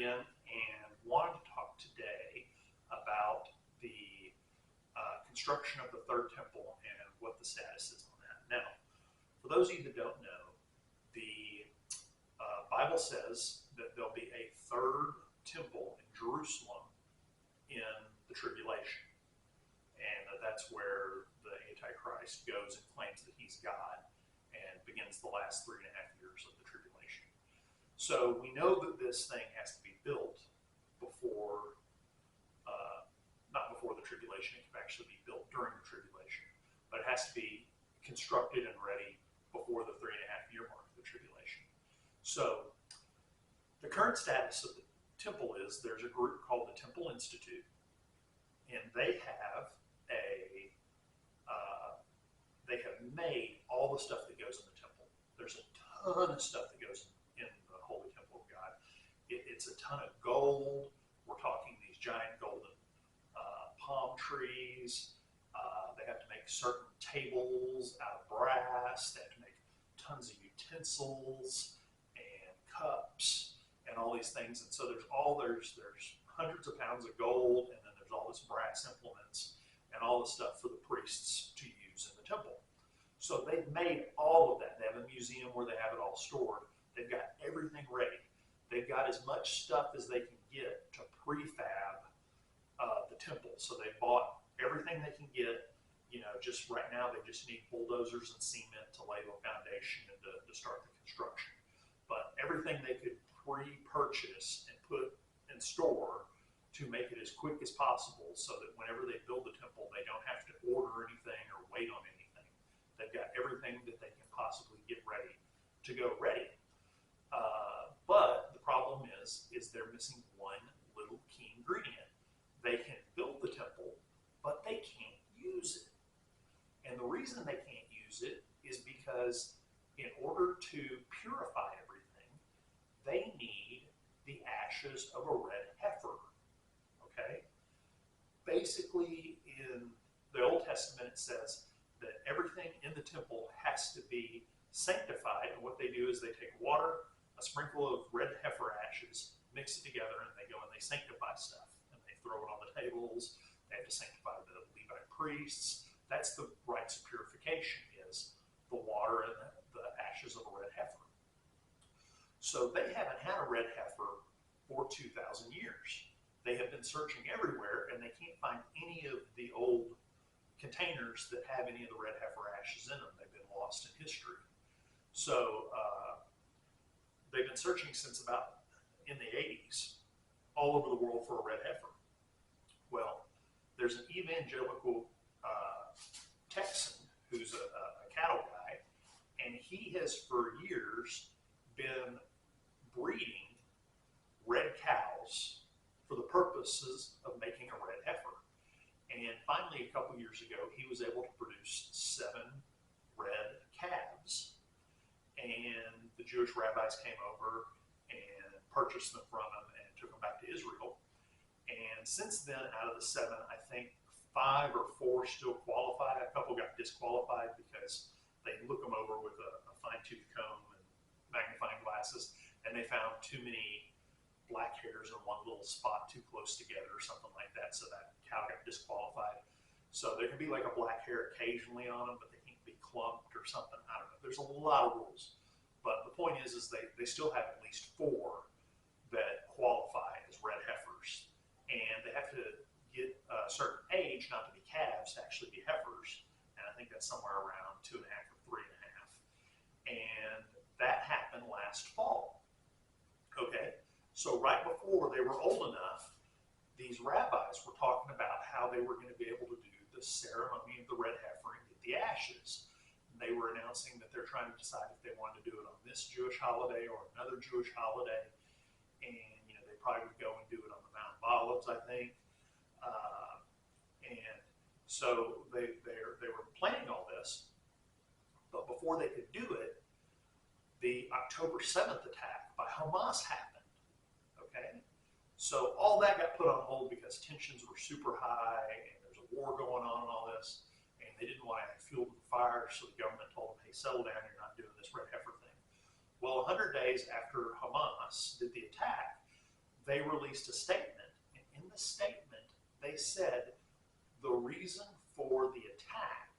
again and wanted to talk today about the construction of the third temple and what the status is on that. Now, for those of you that don't know, the Bible says that there'll be a third temple in Jerusalem in the tribulation, and that's where the Antichrist goes and claims that he's God and begins the last 3.5 years of the tribulation. So we know that this thing has to be built before, not before the tribulation, it can actually be built during the tribulation, but it has to be constructed and ready before the 3.5 year mark of the tribulation. So the current status of the temple is there's a group called the Temple Institute, and they have made all the stuff that goes in the temple. There's a ton of stuff that goes in the Holy Temple of God. It's a ton of gold. We're talking these giant golden palm trees. They have to make certain tables out of brass. They have to make tons of utensils and cups and all these things. And so there's hundreds of pounds of gold, and then there's all this brass implements and all the stuff for the priests to use in the temple. So they've made all of that. They have a museum where they have it all stored. They've got everything ready. They've got as much stuff as they can get to prefab the temple. So they bought everything they can get. Just right now they just need bulldozers and cement to lay the foundation and to start the construction. But everything they could pre-purchase and put and store to make it as quick as possible so that whenever they build the temple, they don't have to order anything or wait on anything. They've got everything that they can possibly get ready to go ready. But the problem is they're missing one little key ingredient. They can build the temple, but they can't use it. And the reason they can't use it is because in order to purify everything, they need the ashes of a red heifer. Okay? Basically, in the Old Testament, it says that everything in the temple has to be sanctified. And what they do is they take water, a sprinkle of red heifer ashes, mix it together, and they go and they sanctify stuff. And they throw it on the tables. They have to sanctify the Levite priests. That's the rites of purification, is the water and the ashes of a red heifer. So they haven't had a red heifer for 2,000 years. They have been searching everywhere, and they can't find any of the old containers that have any of the red heifer ashes in them. They've been lost in history. So they've been searching since about in the 80s all over the world for a red heifer. Well, there's an evangelical Texan who's a cattle guy, and he has for years been breeding red cows for the purposes of making a red heifer. And finally, a couple years ago, he was able to produce 7 red calves. And the Jewish rabbis came over and purchased them from him and took them back to Israel. And since then, out of the 7, I think 5 or 4 still qualified. A couple got disqualified because they look them over with a fine-tooth comb and magnifying glasses, and they found too many black hairs in one little spot too close together or something like that, so that cow got disqualified. So there can be like a black hair occasionally on them, but they can't be clumped or something. I don't know. There's a lot of rules. But the point is they still have at least 4 that qualify as red heifers. And they have to get a certain age, not to be calves, to actually be heifers. And I think that's somewhere around 2.5 or 3.5. And that happened last fall. Okay? So right before they were old enough, these rabbis were talking about how they were going to be able to do the ceremony of the red heifer and get the ashes. And they were announcing that they're trying to decide if they wanted to do it on this Jewish holiday or another Jewish holiday. And they probably would go and do it on the Mount of Olives, I think. And so they were planning all this, but before they could do it, the October 7th attack by Hamas happened. Okay, so all that got put on hold because tensions were super high and there's a war going on and all this, and they didn't want to add fuel to the fire, so the government told them, hey, settle down, you're not doing this red heifer thing. Well, 100 days after Hamas did the attack, they released a statement. And in the statement, they said the reason for the attack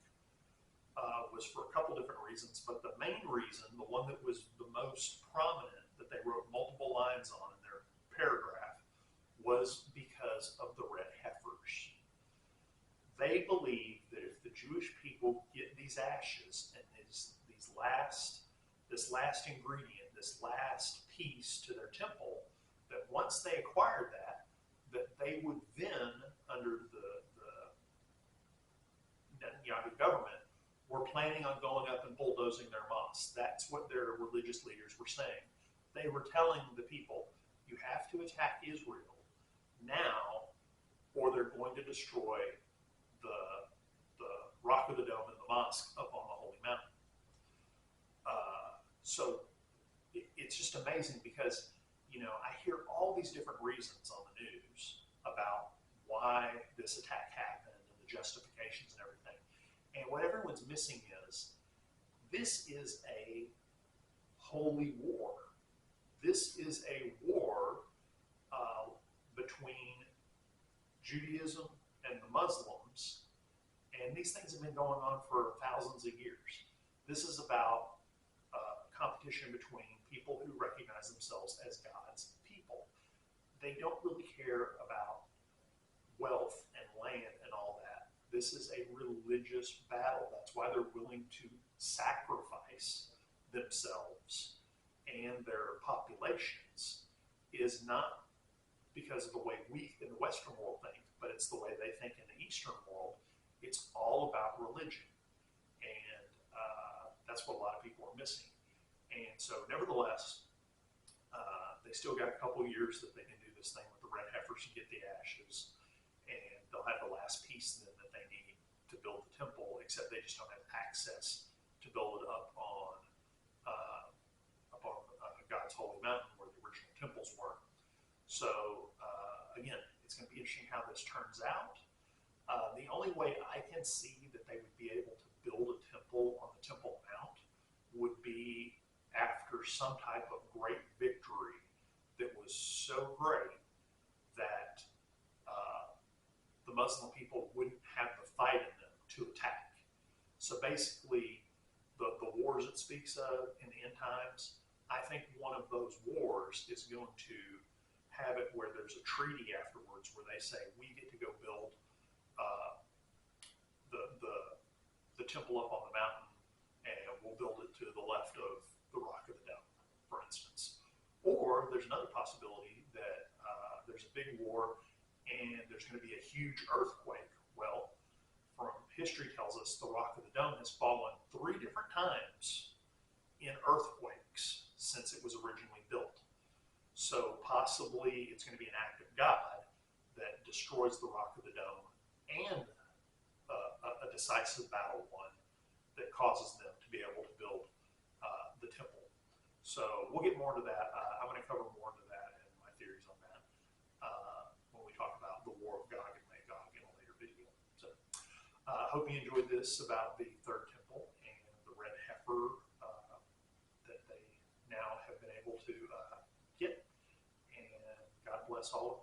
was for a couple different reasons, but the main reason, the one that was the most prominent, that they wrote multiple lines on in their paragraph, was because of the Red Heifers. They believe that if the Jewish people get these ashes and this last ingredient, this last piece to their temple, that once they acquired that they would then, under the Netanyahu government, were planning on going up and bulldozing their mosques. That's what their religious leaders were saying. They were telling the people, you have to attack Israel now, or they're going to destroy the Rock of the Dome and the mosque up on the Holy Mountain. So it's just amazing because, I hear all these different reasons on the news about why this attack happened and the justifications and everything. And what everyone's missing is, this is a holy war. This is a war between Judaism and the Muslims, and these things have been going on for thousands of years. This is about competition between people who recognize themselves as God's people. They don't really care about wealth and land and all that. This is a religious battle. That's why they're willing to sacrifice themselves and their populations, is not because of the way we in the Western world think, but it's the way they think in the Eastern world. It's all about religion. And that's what a lot of people are missing. And so nevertheless, they still got a couple years that they can do this thing with the Red Heifers and get the ashes. And they'll have the last piece then that they need to build the temple, except they just don't have access to build it up on God's holy mountain where the original temples were. So again, it's going to be interesting how this turns out. The only way I can see that they would be able to build a temple on the Temple Mount would be after some type of great victory that was so great that the Muslim people wouldn't have the fight in them to attack. So basically, the wars it speaks of in the end times, I think one of those wars is going to have it where there's a treaty afterwards where they say, we get to go build the temple up on the mountain, and we'll build it to the left of the Rock of the Dome, for instance. Or there's another possibility that there's a big war and there's going to be a huge earthquake. Well, from history tells us the Rock of the Dome has fallen 3 different times in earthquakes since it was originally built. So possibly it's going to be an act of God that destroys the Rock of the Dome and a decisive battle won that causes them to be able to build the temple. So we'll get more into that. I'm going to cover more into that and my theories on that when we talk about the War of Gog and Magog in a later video. So I hope you enjoyed this about the third temple and the red heifer that they now have been able to get. And God bless all of you.